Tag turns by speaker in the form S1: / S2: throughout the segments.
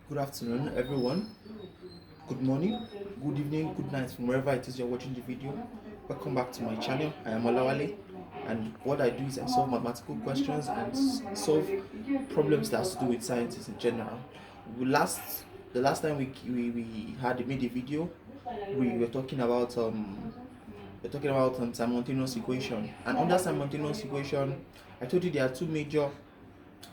S1: Good afternoon, everyone. Good morning, good evening, good night from wherever it is you're watching the video. Welcome back to my channel. I am Olawale, and what I do is I solve mathematical questions and solve problems that has to do with sciences in general. The last time we had made a video, we were talking about simultaneous equation, and under simultaneous equation, I told you there are two major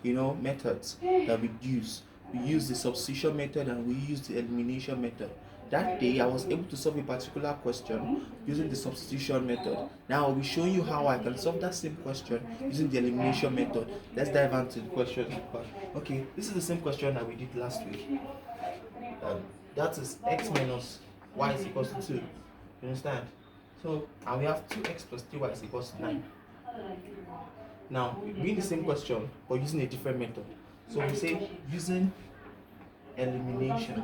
S1: methods that we use. We use the substitution method and we use the elimination method. That day I was able to solve a particular question using the substitution method. Now I'll be showing you how I can solve that same question using the elimination method. Let's dive into the question. Okay, this is the same question that we did last week. That is x minus y is equals to 2. You understand? So, and we have 2x plus 3y is equals to 9. Now, we're doing the same question, but using a different method. So we say using elimination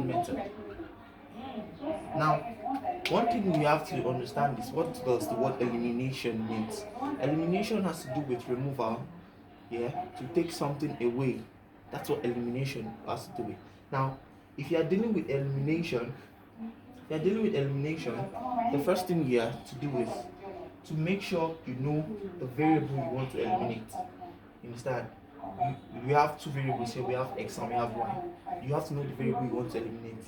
S1: method. Now, one thing we have to understand is what does the word elimination means. Elimination has to do with removal, to take something away. That's what elimination has to do with. Now, if you are dealing with elimination, the first thing you have to do is to make sure you know the variable you want to eliminate. You understand? We have two variables here. We have x and we have y. You have to know the variable you want to eliminate.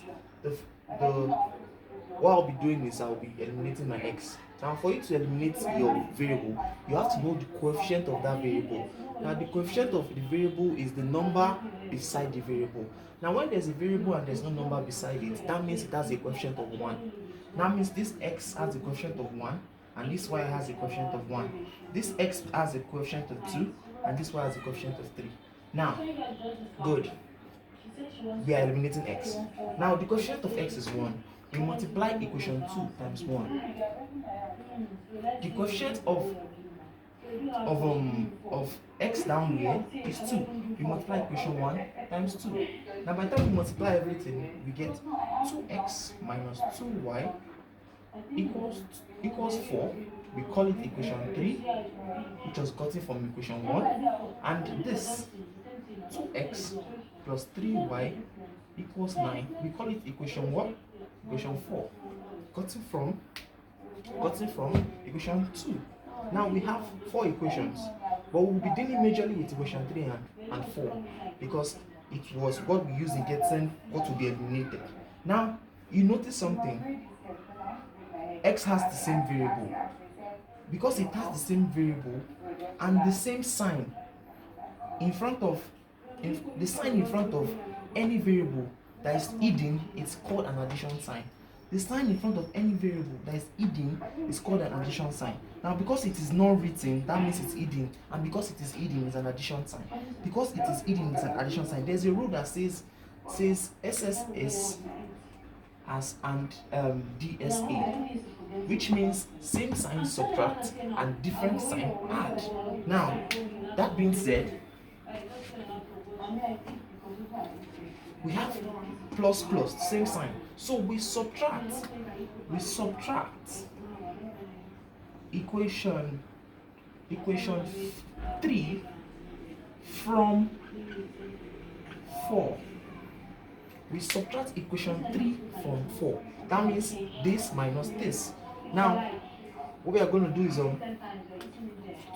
S1: What I'll be doing is I'll be eliminating my x. Now, for you to eliminate your variable, you have to know the coefficient of that variable. Now, the coefficient of the variable is the number beside the variable. Now, when there's a variable and there's no number beside it, that means it has a coefficient of 1. That means this x has a coefficient of 1 and this y has a coefficient of 1. This x has a coefficient of 2 and this y has a coefficient of 3. Now, good. We are eliminating x. Now, the coefficient of x is 1. We multiply equation 2 times 1. The coefficient of x down here is 2. We multiply equation 1 times 2. Now, by the time we multiply everything, we get 2x minus 2y equals 4. We call it equation 3, which was gotten from equation 1. And this 2x plus 3y equals 9. We call it equation what? Equation 4. Gotten from equation 2. Now we have 4 equations, but we'll be dealing majorly with equation 3 and 4 because it was what we used in getting what will be eliminated. Now, you notice something. X has the same variable. Because it has the same variable and the same sign in front of any variable that is hidden, it's called an addition sign. The sign in front of any variable that is hidden is called an addition sign. Now, because it is not written, that means it's hidden, and because it is hidden, it's an addition sign. Because it is hidden, it's an addition sign. There's a rule that says SSS as and DSA, which means same sign subtract and different sign add. Now, that being said, we have plus same sign, so we subtract equation 3 from 4. We subtract equation 3 from 4. That means this minus this. Now, what we are going to do is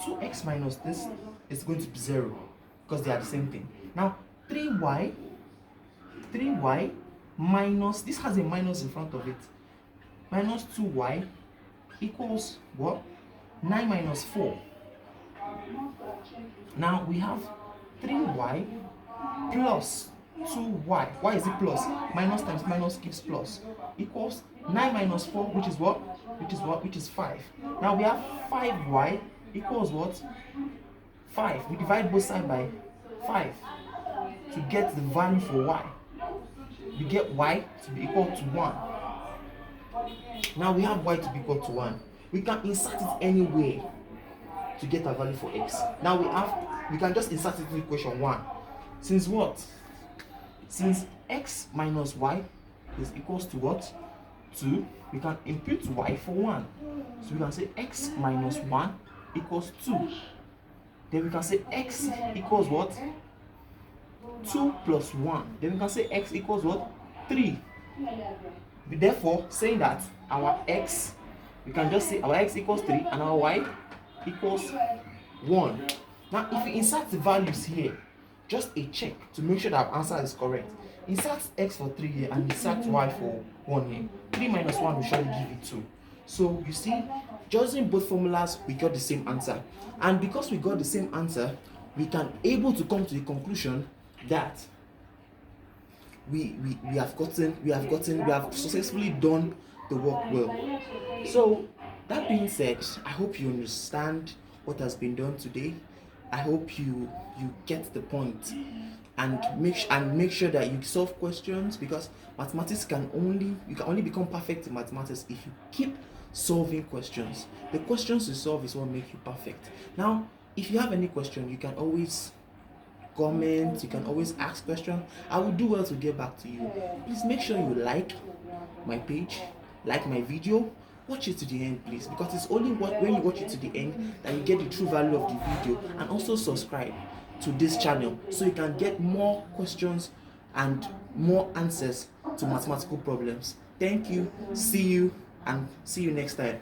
S1: 2x minus this is going to be 0 because they are the same thing. Now, 3y minus, this has a minus in front of it, minus 2y equals what? 9 minus 4. Now we have 3y plus 2y. Why is it plus? Minus times minus gives plus. Equals 9 minus 4, which is what? Which is 5. Now we have 5y equals what? 5. We divide both sides by 5 to get the value for y. We get y to be equal to 1. Now we have y to be equal to 1. We can insert it anywhere to get a value for x. Now we can just insert it in equation 1. Since what? Since x minus y is equals to what? 2, we can impute y for 1. So we can say x minus 1 equals 2. then we can say x equals what? 2 plus 1. Then we can say x equals what? 3. Therefore, saying that our x, we can just say our x equals 3 and our y equals 1. Now, if you insert the values here, just a check to make sure that our answer is correct. Insert x for 3 here and insert y for 1 here. 3 minus 1 will surely give you 2. So you see, using both formulas, we got the same answer. And because we got the same answer, we can able to come to the conclusion that we have successfully done the work well. So that being said, I hope you understand what has been done today. I hope you get the point, and make sure that you solve questions, because mathematics you can only become perfect in mathematics if you keep solving questions. The questions you solve is what make you perfect. Now, if you have any question, you can always comment, you can always ask questions. I will do well to get back to you. Please make sure you like my page, like my video, watch it to the end, please, because it's only when you watch it to the end that you get the true value of the video. And also subscribe to this channel so you can get more questions and more answers to mathematical problems. Thank you, see you next time.